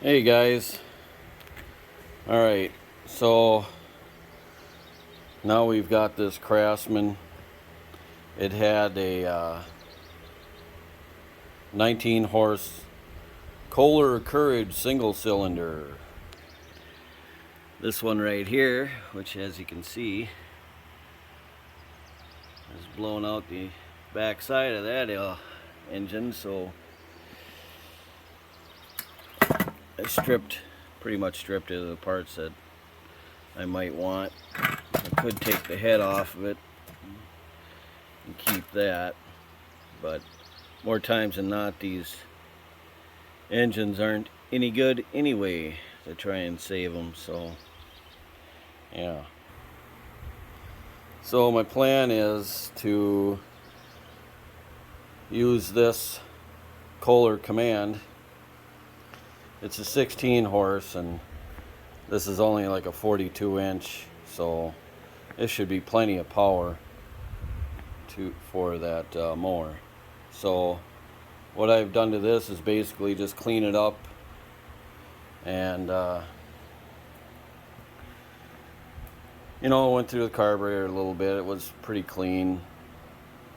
Hey guys, alright, so now we've got this Craftsman. It had a 19 horse Kohler Courage single cylinder. This one right here, which as you can see is blowing out the back side of that engine, so I pretty much stripped it of the parts that I might want. I could take the head off of it and keep that, but more times than not these engines aren't any good anyway to try and save them. So yeah, so my plan is to use this Kohler command. It's a 16 horse and this is only like a 42 inch, so this should be plenty of power for that mower. So what I've done to this is basically just clean it up and went through the carburetor a little bit. It was pretty clean.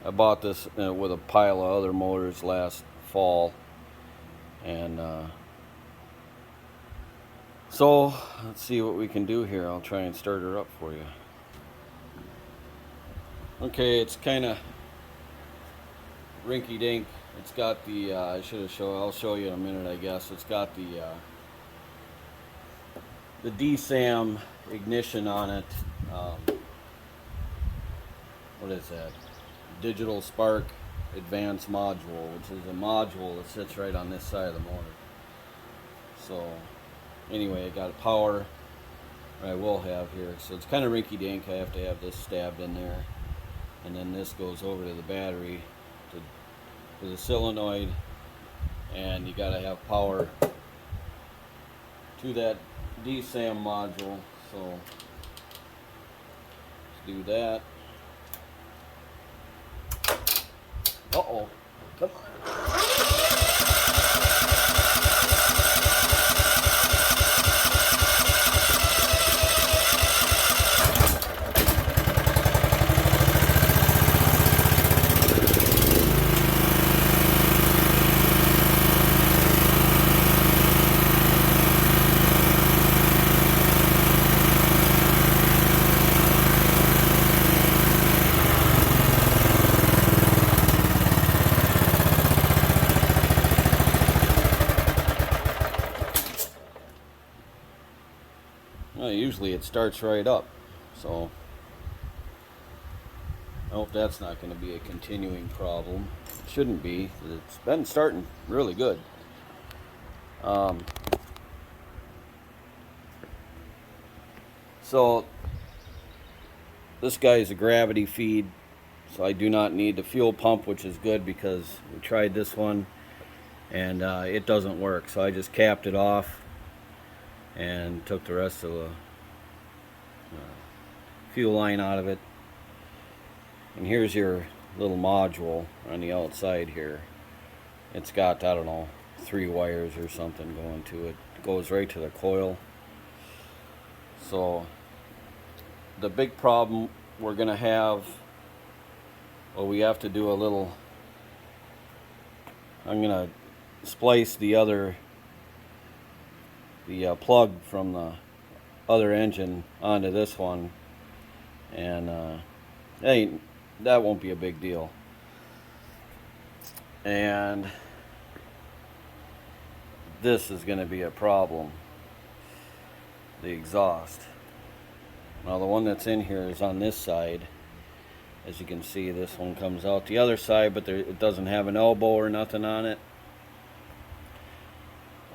I bought this with a pile of other motors last fall, and so let's see what we can do here. I'll try and start her up for you. Okay, it's kind of rinky-dink. It's got the I'll show you in a minute, I guess. It's got the DSAM ignition on it. What is that? Digital Spark Advanced Module, which is a module that sits right on this side of the motor. So anyway, I got a power, or I will have here. So it's kind of rinky-dink. I have to have this stabbed in there, and then this goes over to the battery to the solenoid, and you got to have power to that DSAM module. So let's do that. Uh-oh, come on. Well, usually it starts right up, so I hope that's not going to be a continuing problem. It shouldn't be. It's been starting really good. So this guy is a gravity feed, so I do not need the fuel pump, which is good because we tried this one and it doesn't work. So I just capped it off and took the rest of the fuel line out of it. And here's your little module on the outside here. It's got, I don't know, 3 wires or something going to it. It goes right to the coil. So the big problem we're gonna have, well, we have to do a little, I'm gonna splice the plug from the other engine onto this one, and that won't be a big deal. And this is going to be a problem, the exhaust. Now the one that's in here is on this side. As you can see, this one comes out the other side, but it doesn't have an elbow or nothing on it.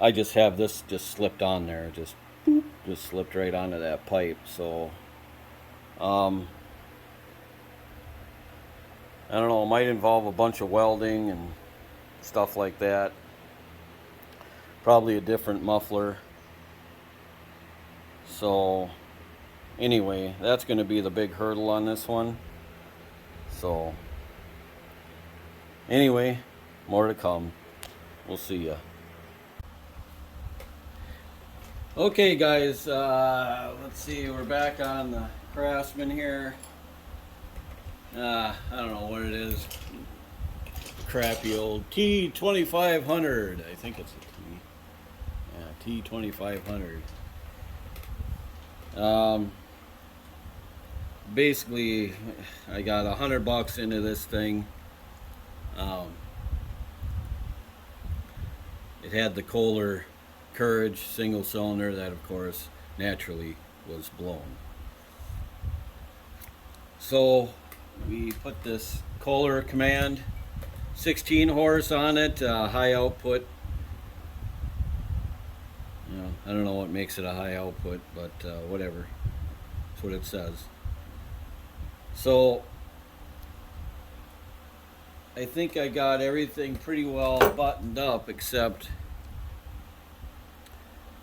I just have this just slipped on there, just slipped right onto that pipe. So I don't know, it might involve a bunch of welding and stuff like that. Probably a different muffler. So anyway, that's going to be the big hurdle on this one. So anyway, more to come. We'll see ya. Okay guys, let's see, we're back on the Craftsman here. I don't know what it is. Crappy old T2500. I think it's a T. Yeah, T2500. Basically, I got $100 into this thing. It had the Kohler Courage single cylinder that, of course, naturally was blown. So we put this Kohler Command 16 horse on it, high output. You know, I don't know what makes it a high output, but whatever. That's what it says. So I think I got everything pretty well buttoned up, except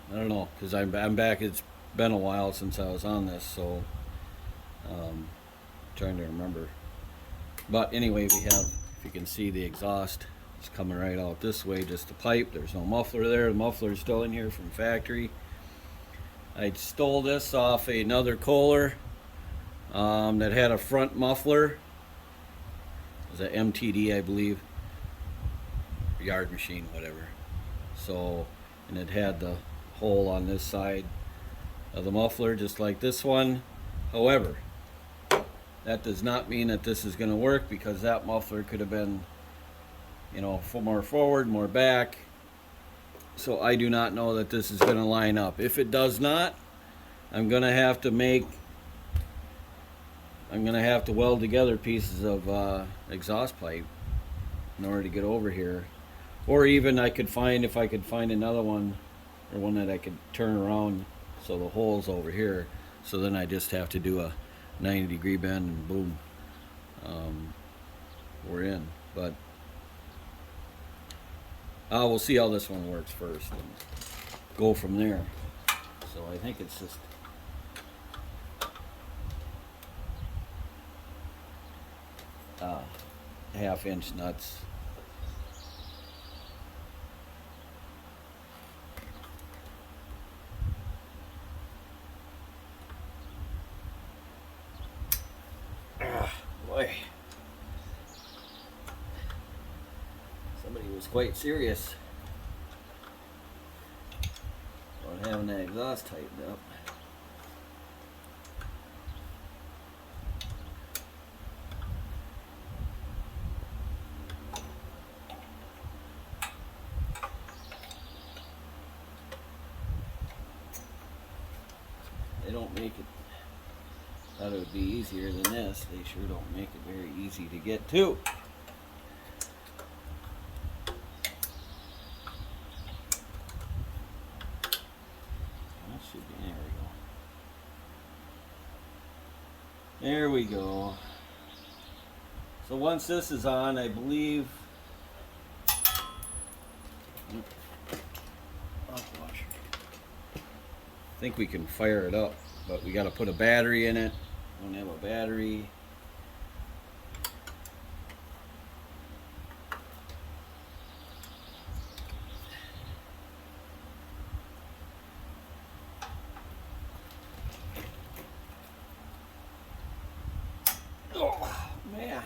I don't know, because I'm back. It's been a while since I was on this, so trying to remember. But anyway, we have, if you can see, the exhaust is coming right out this way, just the pipe. There's no muffler there. The muffler is still in here from factory. I stole this off another Kohler that had a front muffler. It was a MTD, I believe. Yard machine, whatever. So, and it had the hole on this side of the muffler, just like this one. However, that does not mean that this is going to work, because that muffler could have been, you know, more forward, more back. So I do not know that this is going to line up. If it does not, I'm going to have to weld together pieces of exhaust pipe in order to get over here. Or even I could find, if I could find another one, or one that I could turn around so the hole's over here. So then I just have to do a 90-degree bend and boom, we're in. But we'll see how this one works first and go from there. So I think it's just half-inch nuts. Boy, somebody was quite serious about having that exhaust tightened up. They don't make it. Thought it would be easier than this. They sure don't make it very easy to get to. That should be, there we go. There we go. So once this is on, I believe, I think we can fire it up, but we got to put a battery in it. Don't have a battery. Oh man.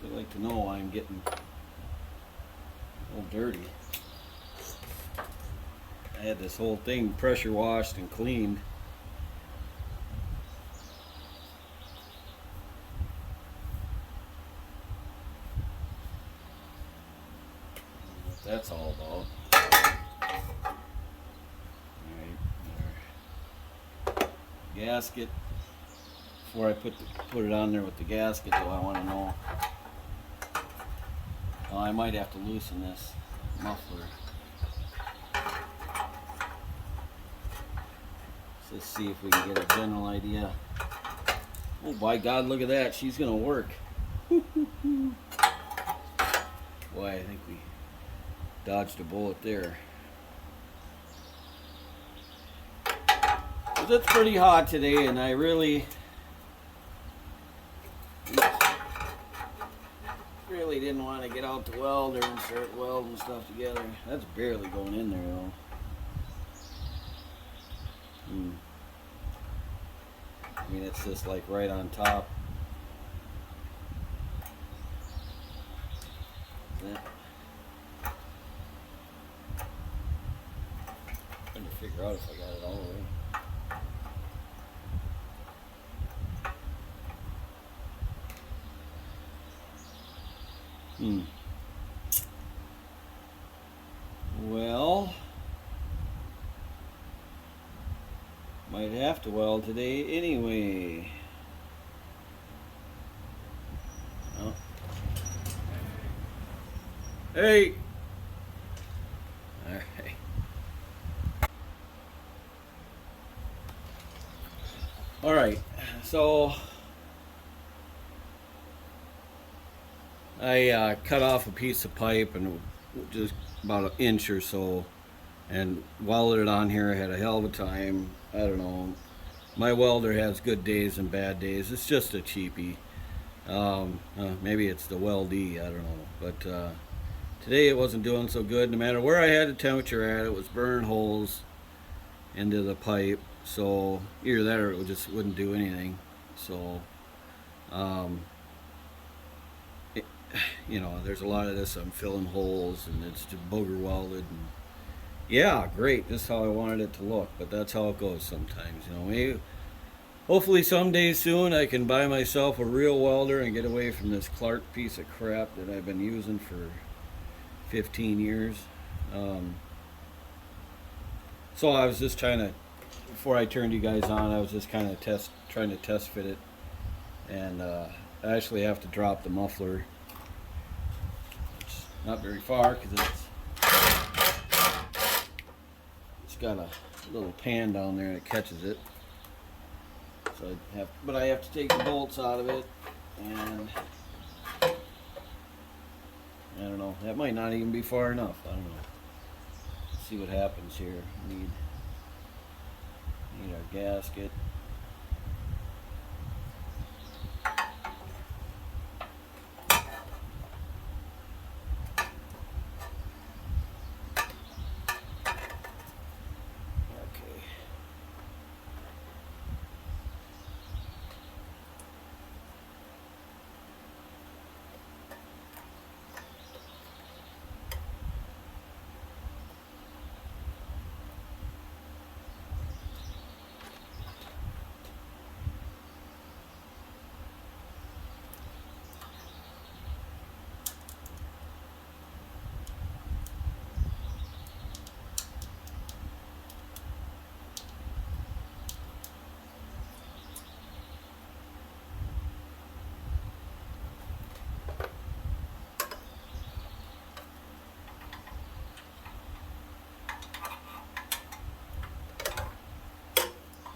I'd like to know why I'm getting all dirty. I had this whole thing pressure washed and cleaned. What that's all about. Alright, there. Gasket. Before I put it on there with the gasket, though, I want to know. Well, I might have to loosen this muffler. Let's see if we can get a general idea. Oh, by God, look at that. She's going to work. Boy, I think we dodged a bullet there. But it's pretty hot today, and I really didn't want to get out the welder and start welding stuff together. That's barely going in there though. I mean, it's just like right on top. Yeah. Trying to figure out if I got it all the way. Well, might have to weld today anyway. Oh. Hey! Alright. Alright, so I cut off a piece of pipe and just about an inch or so and welded it on here. I had a hell of a time. I don't know. My welder has good days and bad days. It's just a cheapie. Maybe it's the weldee, I don't know. But today it wasn't doing so good. No matter where I had the temperature at, it was burning holes into the pipe. So either that or it just wouldn't do anything. So you know, there's a lot of this I'm filling holes and it's just booger welded. And yeah, great, just how I wanted it to look, but that's how it goes sometimes, you know. Maybe, hopefully someday soon I can buy myself a real welder and get away from this Clark piece of crap that I've been using for 15 years. So I was just trying to, before I turned you guys on, I was just kind of trying to test fit it, and I actually have to drop the muffler. It's not very far because it's got a little pan down there that catches it. So I have to take the bolts out of it, and I don't know. That might not even be far enough. I don't know. Let's see what happens here. Need our gasket.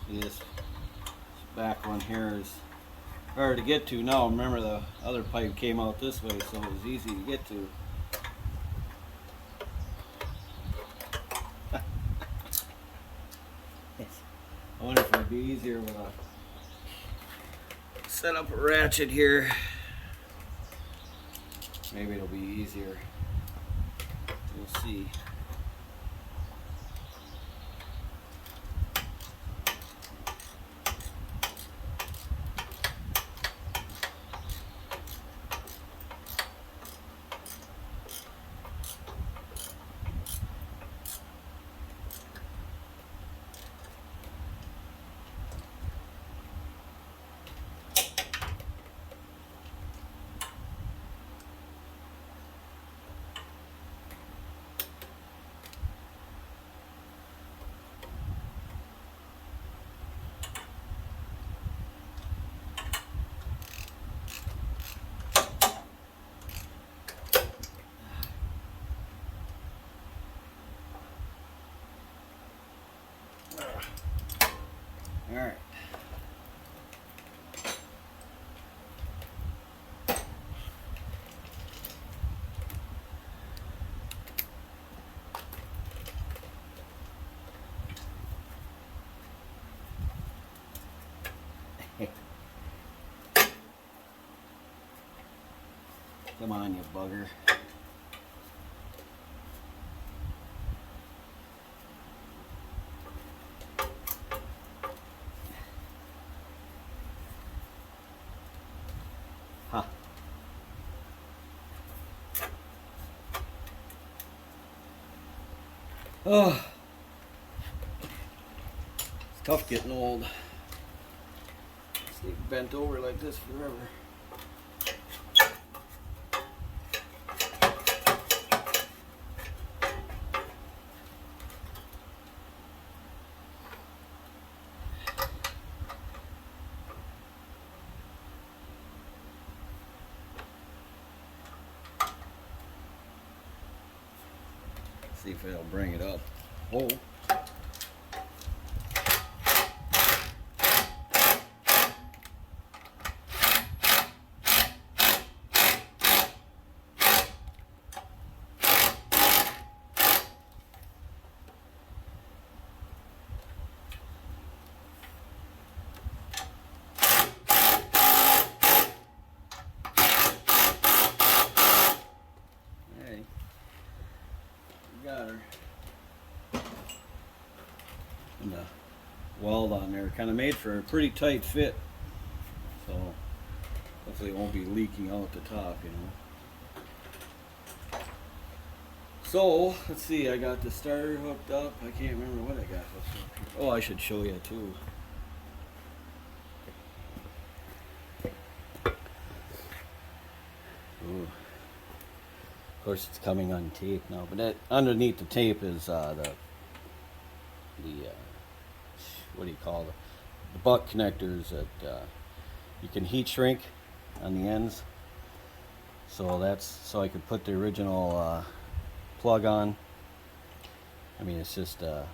This back one here is hard to get to now. Remember, the other pipe came out this way, so it was easy to get to. I wonder if it'd be easier with a set up a ratchet here. Maybe it'll be easier. We'll see. All right. Come on, you bugger. Ha. Oh. It's tough getting old. Stay bent over like this forever. See if it'll bring it up. Oh. Hey, got her. And the weld on there kind of made for a pretty tight fit, so hopefully it won't be leaking out the top, you know. So let's see, I got the starter hooked up. I can't remember what I got hooked up here. Oh, I should show you too. Ooh. Of course it's coming on tape now, but that underneath the tape is the what do you call it? The butt connectors that you can heat shrink on the ends. So that's so I could put the original plug on. I mean, it's just a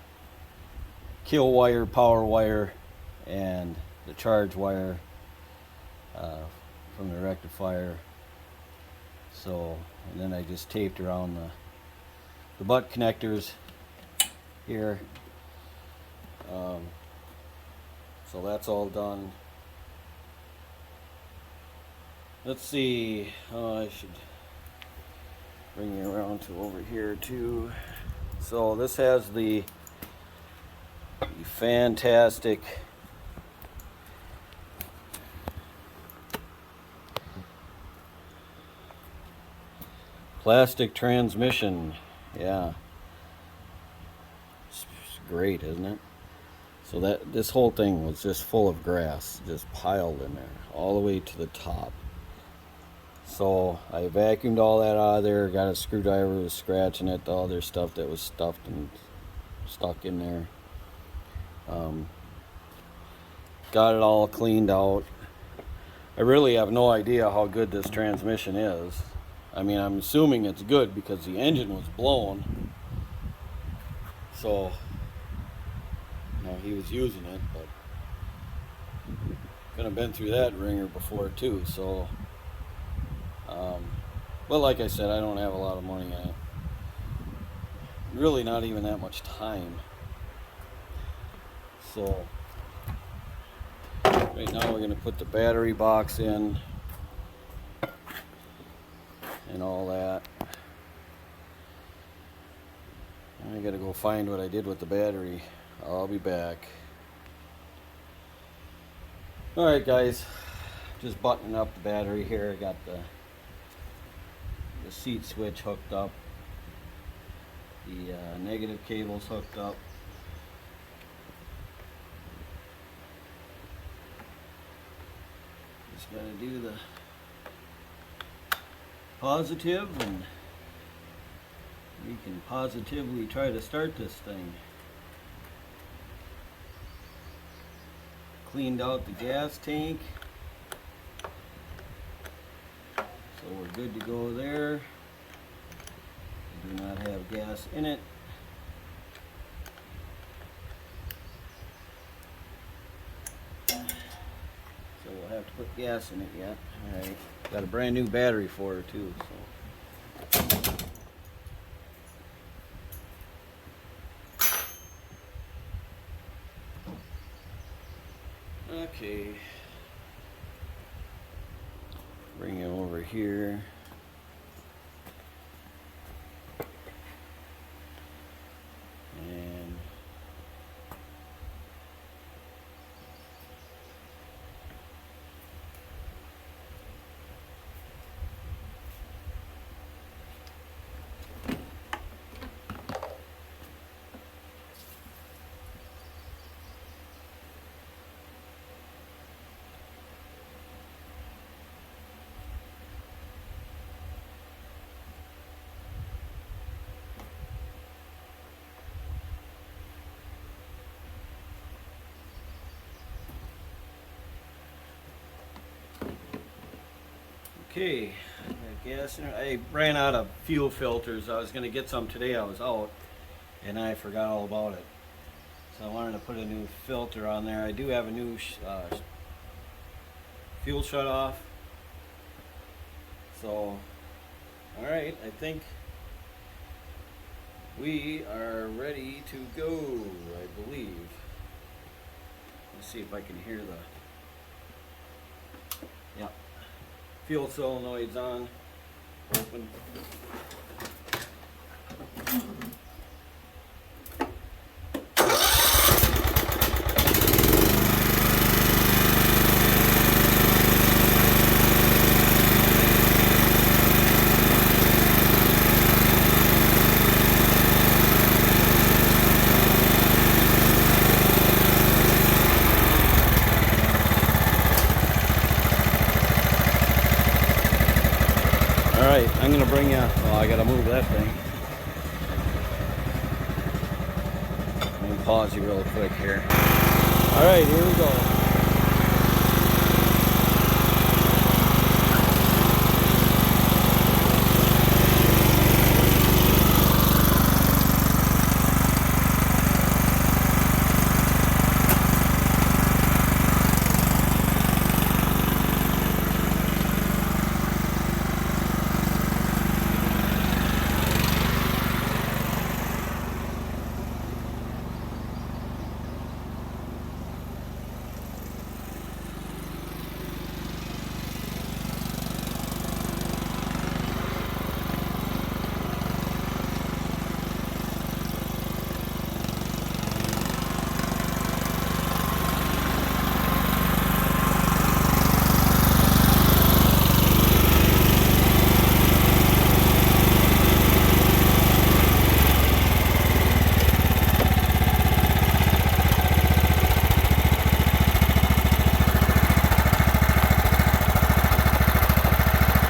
kill wire, power wire, and the charge wire from the rectifier. So, and then I just taped around the butt connectors here. So that's all done. Let's see. Oh, I should bring you around to over here too. So this has the fantastic plastic transmission. Yeah, it's great, isn't it? So that this whole thing was just full of grass, just piled in there all the way to the top. So I vacuumed all that out of there, got a screwdriver, was scratching at the other stuff that was stuffed and stuck in there. Got it all cleaned out. I really have no idea how good this transmission is. I mean, I'm assuming it's good because the engine was blown. So, you know, he was using it, but could have been through that ringer before too. So, but like I said, I don't have a lot of money in it. Really, not even that much time. So, right now we're going to put the battery box in and all that. I got to go find what I did with the battery. I'll be back. Alright guys, just buttoning up the battery here. I got the seat switch hooked up, the negative cables hooked up. Just got to do the positive and we can positively try to start this thing. Cleaned out the gas tank, so we're good to go there. We do not have gas in it. So we'll have to put gas in it yet. Alright, got a brand new battery for her too. So. Okay, bring it over here. Okay, gas. I ran out of fuel filters. I was going to get some today. I was out and I forgot all about it. So I wanted to put a new filter on there. I do have a new fuel shut off. So, alright, I think we are ready to go, I believe. Let's see if I can hear the... Yep. Fuel solenoid's on. Open. Alright, I'm going to bring you... Oh, I got to move that thing. Let me pause you real quick here. Alright, here we go.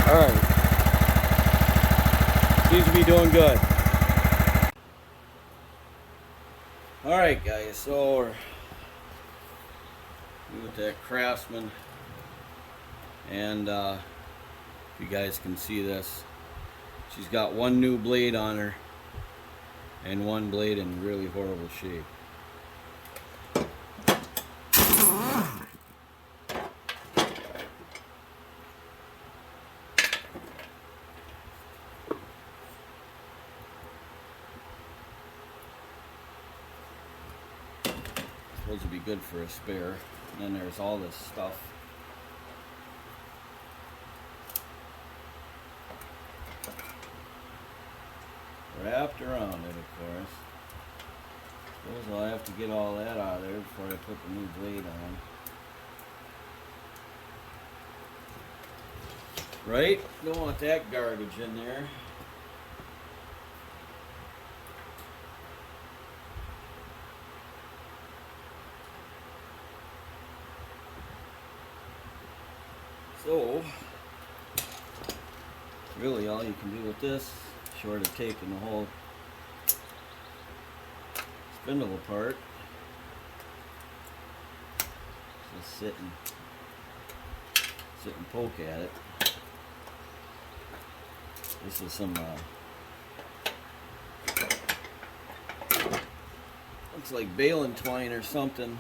Alright. Seems to be doing good. Alright guys, so we're with that Craftsman, and if you guys can see this, she's got one new blade on her and one blade in really horrible shape. Supposed to be good for a spare. And then there's all this stuff. Wrapped around it, of course. Suppose I'll have to get all that out of there before I put the new blade on. Right? Don't want that garbage in there. So, really all you can do with this, short of taking the whole spindle apart, just sit and poke at it. This is some, looks like baling twine or something.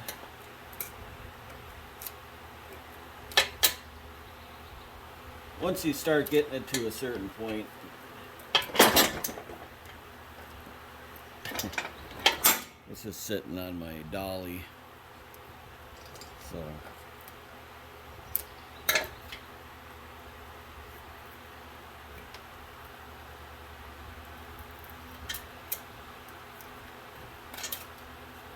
Once you start getting it to a certain point, this is sitting on my dolly, so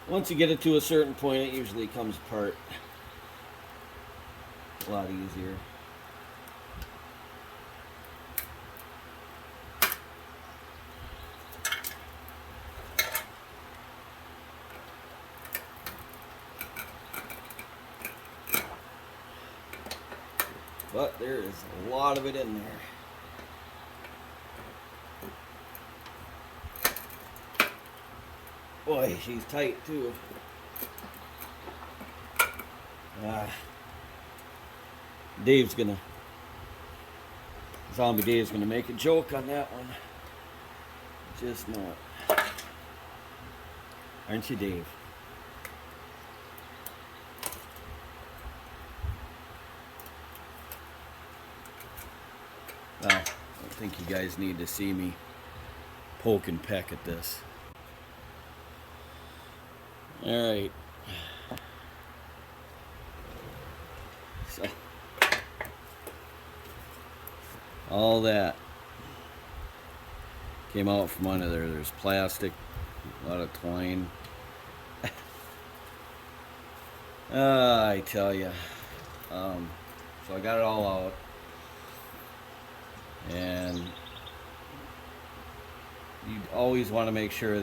once you get it to a certain point, it usually comes apart a lot easier. But there is a lot of it in there. Boy, she's tight too. Dave's gonna Zombie Dave is going to make a joke on that one. Just not. Aren't you, Dave? Well, I don't think you guys need to see me poke and peck at this. Alright. So, all that came out from under there. There's plastic, a lot of twine. I tell you. So I got it all out. And you always want to make sure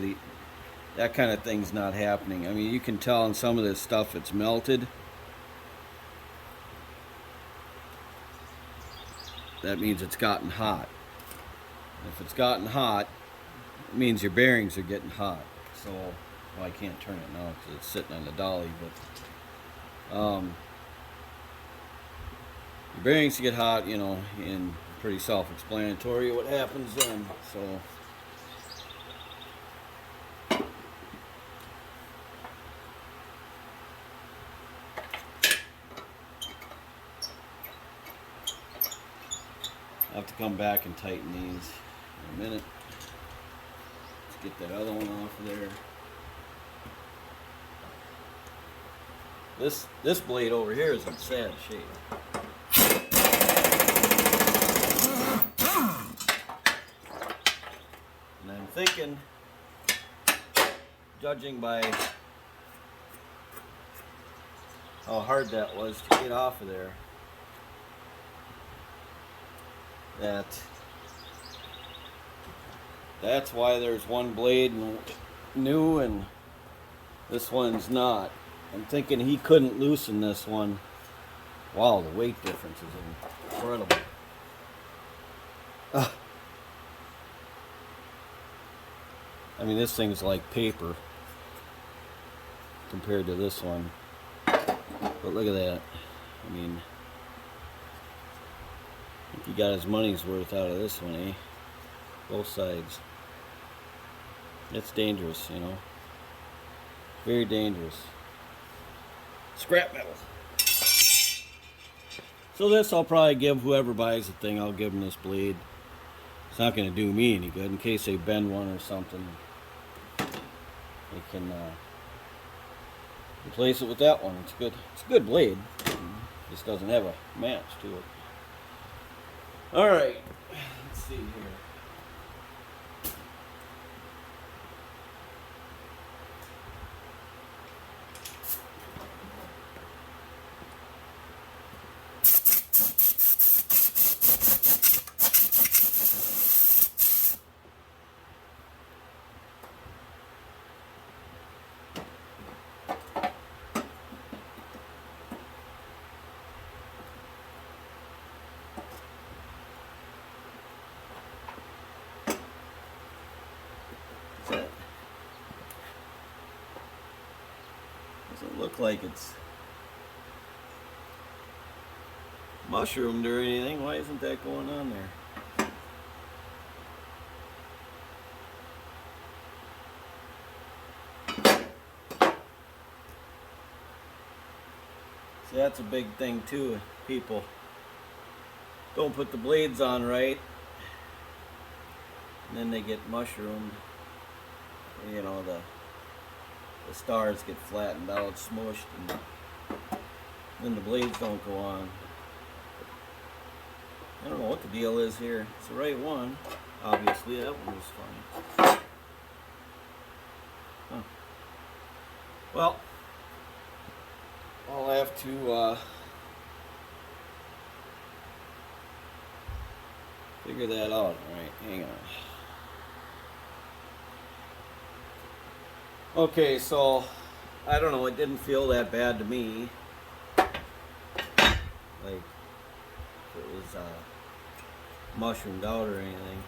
that kind of thing's not happening. I mean, you can tell in some of this stuff it's melted. That means it's gotten hot. If it's gotten hot, it means your bearings are getting hot. So, well, I can't turn it now because it's sitting on the dolly, but your bearings get hot, you know, and pretty self-explanatory what happens then. So I have to come back and tighten these in a minute. Let's get that other one off of there. This blade over here is in sad shape. And I'm thinking, judging by how hard that was to get off of there, that's why there's one blade new and this one's not. I'm thinking he couldn't loosen this one. Wow, the weight difference is incredible. I mean, this thing's like paper compared to this one. But look at that. I mean, I think he got his money's worth out of this one, eh? Both sides. It's dangerous, you know. Very dangerous. Scrap metal. So this I'll probably give whoever buys the thing, I'll give them this blade. It's not going to do me any good in case they bend one or something. They can replace it with that one. It's good. It's a good blade. It just doesn't have a match to it. All right. Let's see here. Doesn't look like it's mushroomed or anything. Why isn't that going on there? See, that's a big thing too. People don't put the blades on right, and then they get mushroomed. You know, the stars get flattened out, smushed, and then the blades don't go on. I don't know what the deal is here. It's the right one. Obviously, that one was fine. Huh. Well, I'll have to figure that out. All right, hang on. Okay, so I don't know, it didn't feel that bad to me, like it was mushroomed out or anything,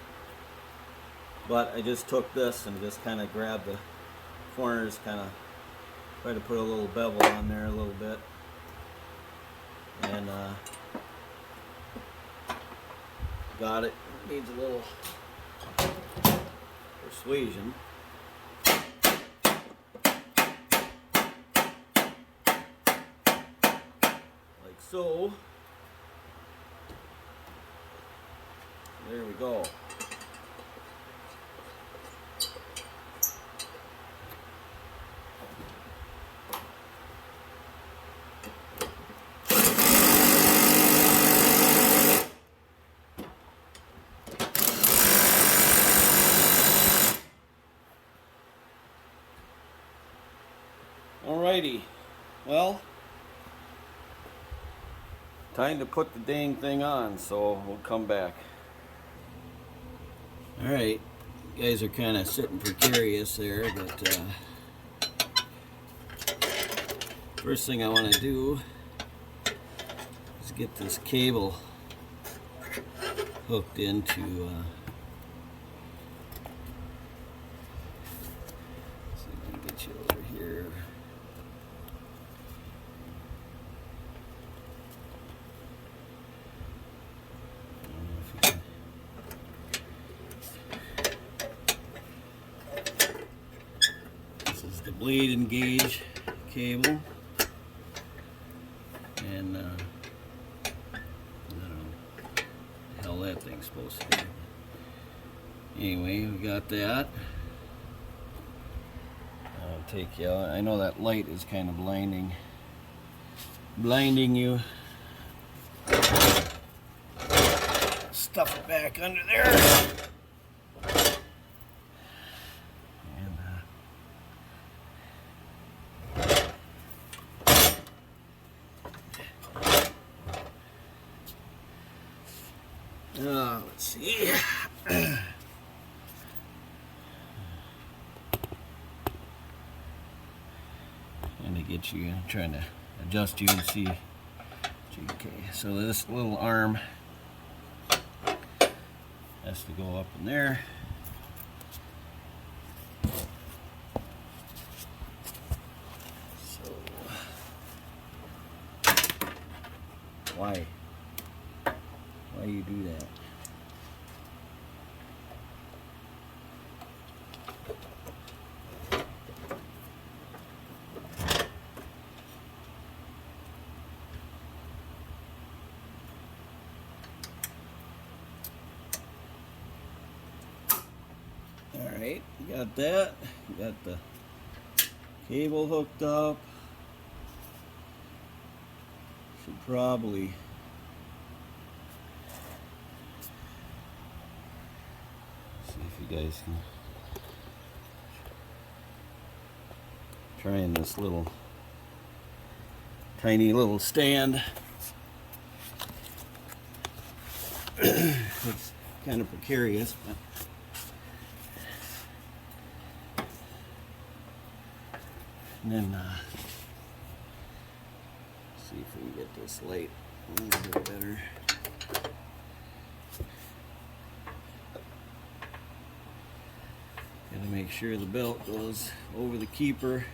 but I just took this and just kind of grabbed the corners, kind of tried to put a little bevel on there a little bit, and got it. It needs a little persuasion. Like so. There we go. Alrighty, well, time to put the dang thing on, so we'll come back. Alright, you guys are kind of sitting precarious there, but first thing I want to do is get this cable hooked into see if I can get you over here. This is the blade engage cable, and I don't know the hell that thing's supposed to do. Anyway, we got that. I'll take you out. I know that light is kind of blinding you. Stuff it back under there. Let's see. And to get you, trying to adjust you and see. Okay, so this little arm has to go up in there. So, why you do that? Alright, we got that. We got the cable hooked up. Should probably see if you guys can try in this little tiny little stand. It's kind of precarious, but and then see if we can get this light a little bit better. Gotta make sure the belt goes over the keeper.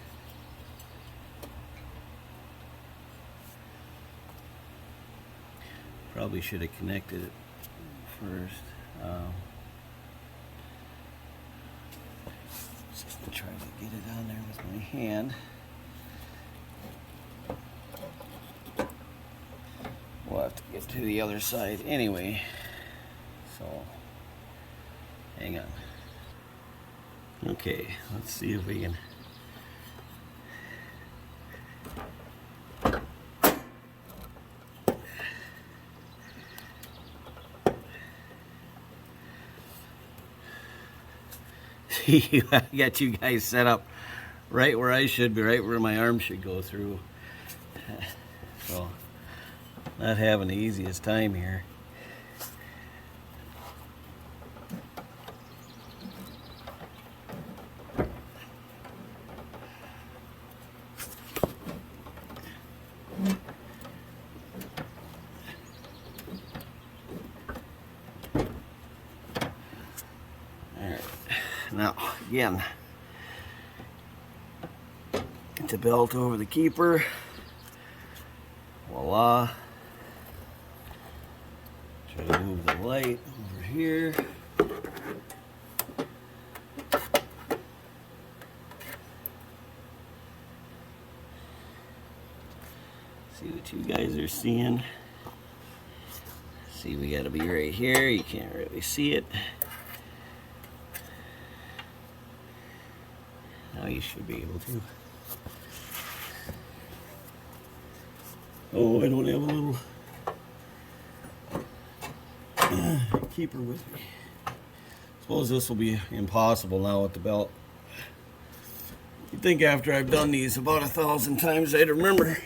Probably should have connected it first. Just to try to get it on there with my hand. We'll have to get to the other side anyway. So, hang on. Okay, let's see if we can. I got you guys set up right where I should be, right where my arm should go through. So, not having the easiest time here. Now, again, get the belt over the keeper. Voila. Try to move the light. here. See what you guys are seeing. See, we gotta be right here. You can't really see it. Now you should be able to. Oh, I don't have a little keeper with me. Suppose this will be impossible now with the belt. You'd think after I've done these about 1,000 times I'd remember.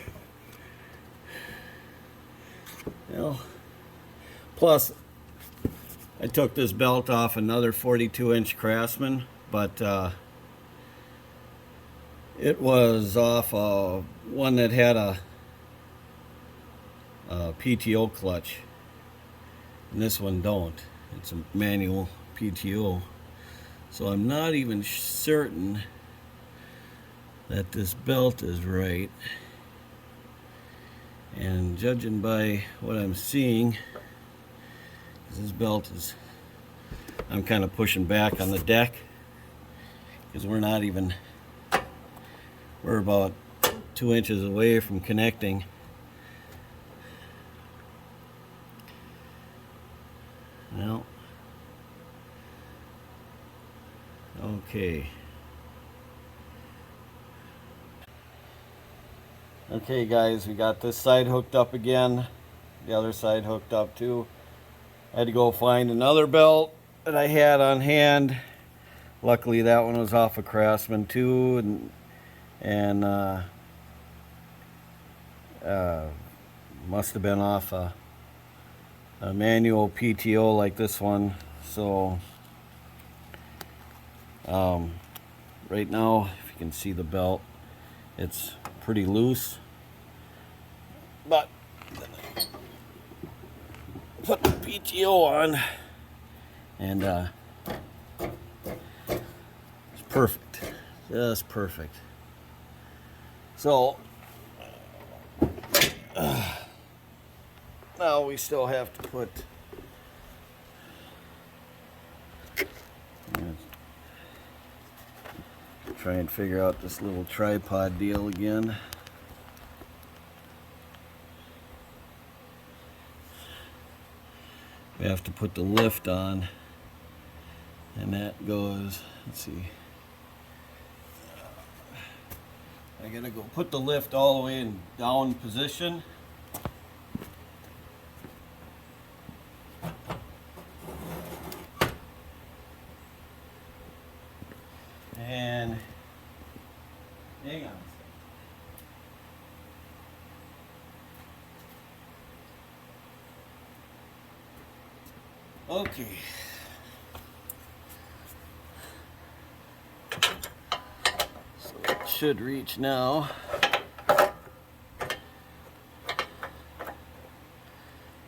Well, plus I took this belt off another 42-inch Craftsman, but it was off one that had a PTO clutch, and this one don't. It's a manual PTO, so I'm not even certain that this belt is right. And judging by what I'm seeing, this belt is, I'm kind of pushing back on the deck because we're about 2 inches away from connecting. Well, okay. Okay guys, we got this side hooked up again. The other side hooked up too. I had to go find another belt that I had on hand. Luckily that one was off a Craftsman too, and must have been off a manual PTO like this one. So right now, if you can see the belt, it's pretty loose, but put the PTO on and it's perfect, just perfect. So now we still have to put try and figure out this little tripod deal again. We have to put the lift on, and that goes, let's see, I gotta go put the lift all the way in down position. And hang on. Okay. So it should reach now.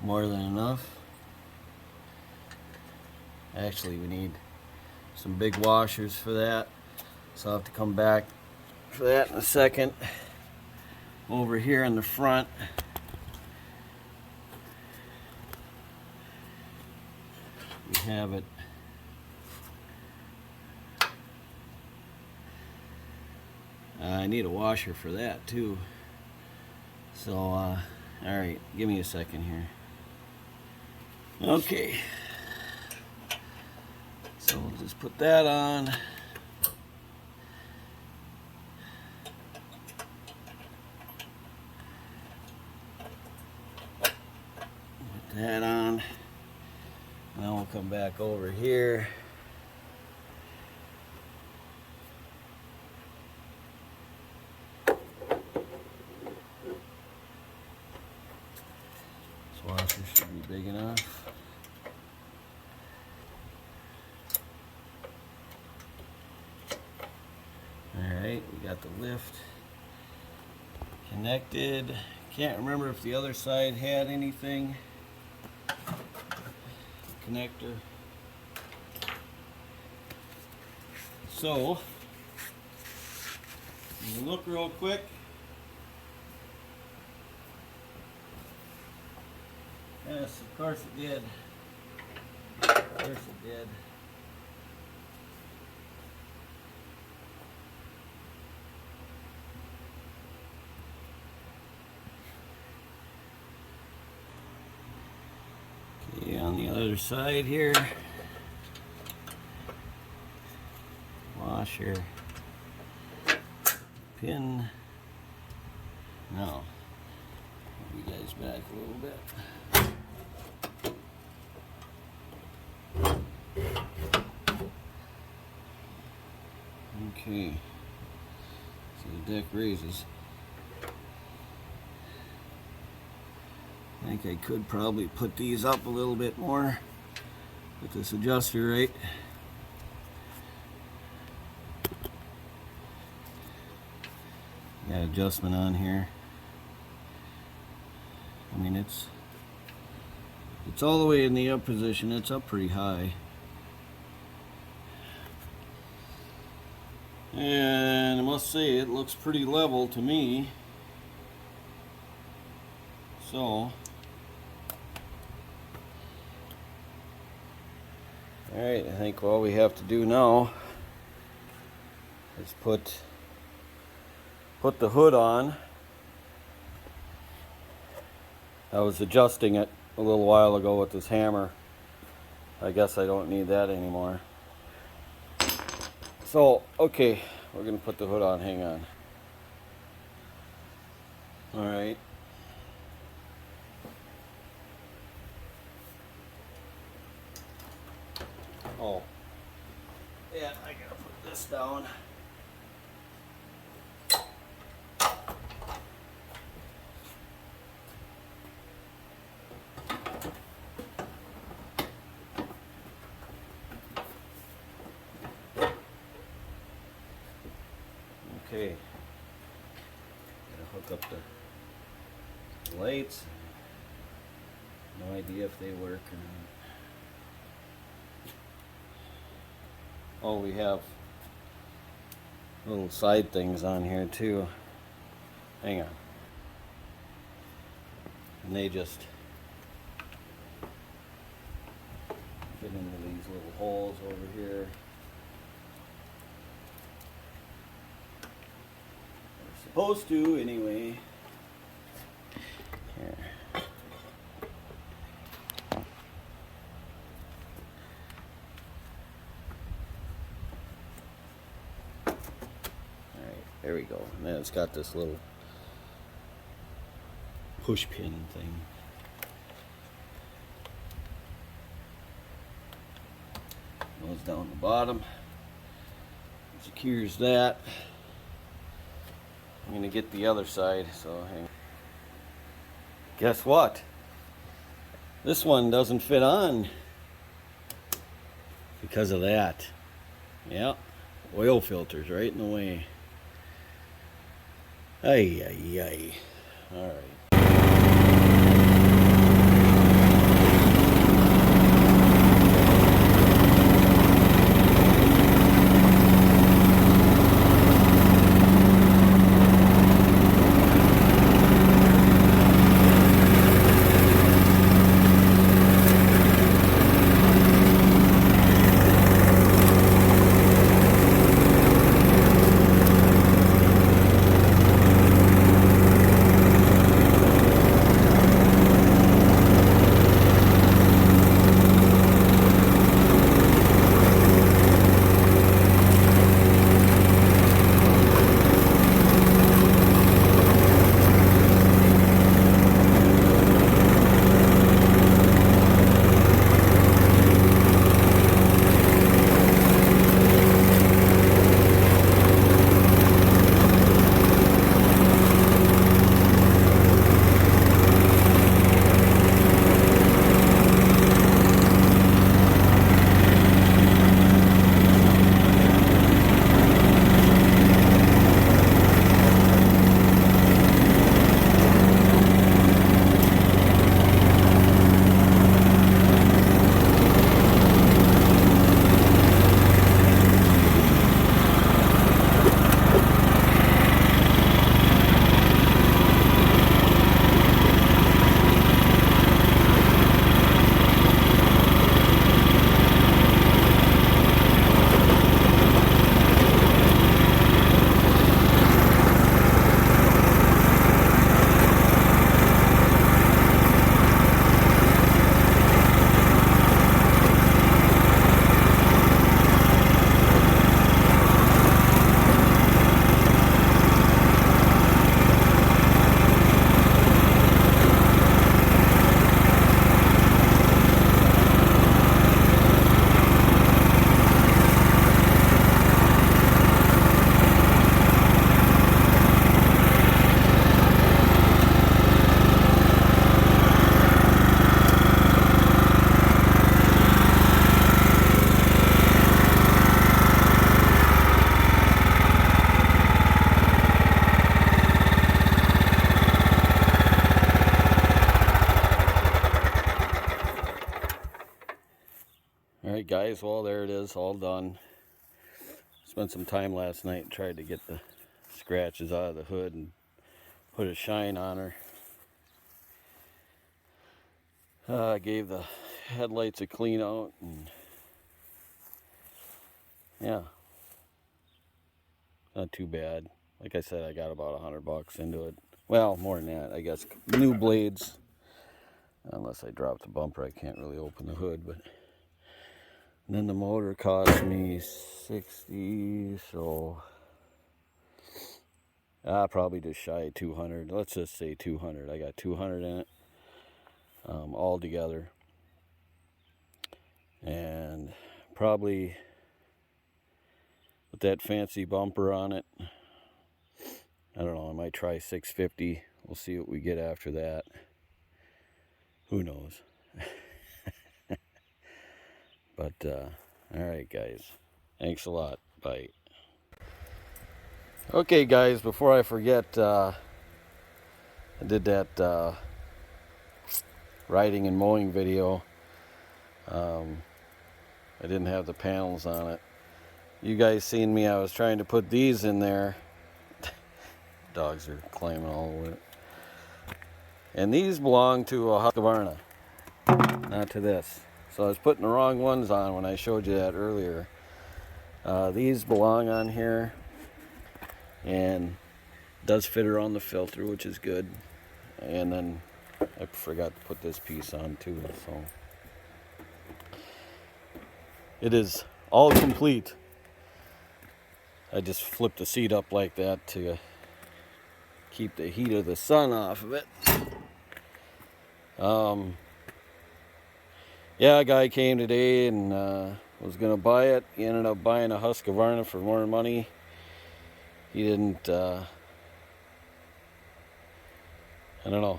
More than enough. Actually, we need some big washers for that. So I'll have to come back for that in a second. Over here in the front, we have it. I need a washer for that too. So, all right, give me a second here. Okay. So we'll just put that on. Put that on. Now we'll come back over here. This washer should be big enough. Alright, we got the lift connected. Can't remember if the other side had anything. Connector. So, we'll look real quick. Yes, of course it did. course it did. Okay, on the other side here, washer, pin. Now, move you guys back a little bit. Okay, so the deck raises. I think I could probably put these up a little bit more with this adjuster, right? Got adjustment on here. I mean, it's all the way in the up position. It's up pretty high. And I must say, it looks pretty level to me. So, alright, I think all we have to do now is put the hood on. I was adjusting it a little while ago with this hammer. I guess I don't need that anymore. So, okay, we're going to put the hood on. Hang on. Alright. Oh. Yeah, I got to put this down. Okay, gotta hook up the lights. No idea if they work or not. Oh, we have little side things on here too. Hang on. And they just fit into these little holes over here. Supposed to, anyway. Here. Alright, there we go. And then it's got this little push pin thing. Goes down the bottom. Secures that. I'm going to get the other side, so hang on. Guess what? This one doesn't fit on because of that. Yeah, oil filters right in the way. Ay, ay, ay. All right. Alright guys, well there it is, all done. Spent some time last night and tried to get the scratches out of the hood and put a shine on her. I gave the headlights a clean out, and yeah, not too bad. Like I said, I got about $100 into it. Well, more than that, I guess. New blades. Unless I drop the bumper, I can't really open the hood. But and then the motor cost me $60, so probably just shy of 200. Let's just say 200. I got 200 in it, all together, and probably with that fancy bumper on it, I don't know, I might try 650. We'll see what we get after that. Who knows? But alright guys, thanks a lot. Bye. Okay guys, before I forget, I did that riding and mowing video. I didn't have the panels on it. You guys seen me, I was trying to put these in there. Dogs are climbing all over it. And these belong to a Husqvarna, not to this. So I was putting the wrong ones on when I showed you that earlier. These belong on here, and does fit around the filter, which is good. And then I forgot to put this piece on too, so it is all complete. I just flipped the seat up like that to keep the heat of the sun off of it. Yeah, a guy came today and was gonna buy it. He ended up buying a Husqvarna for more money. He didn't, I don't know,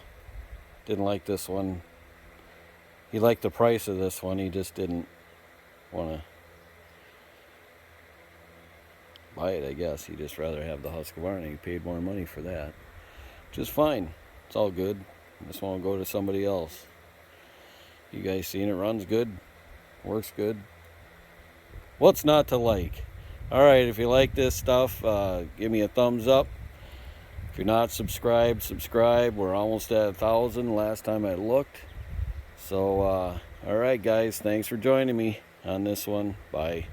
didn't like this one. He liked the price of this one. He just didn't want to buy it, I guess. He'd just rather have the Husqvarna. He paid more money for that, which is fine. It's all good. I just want to go to somebody else. You guys seen it? Runs good, works good. What's not to like? Alright, if you like this stuff, give me a thumbs up. If you're not subscribed, subscribe. We're almost at 1,000 last time I looked. So alright guys, thanks for joining me on this one. Bye.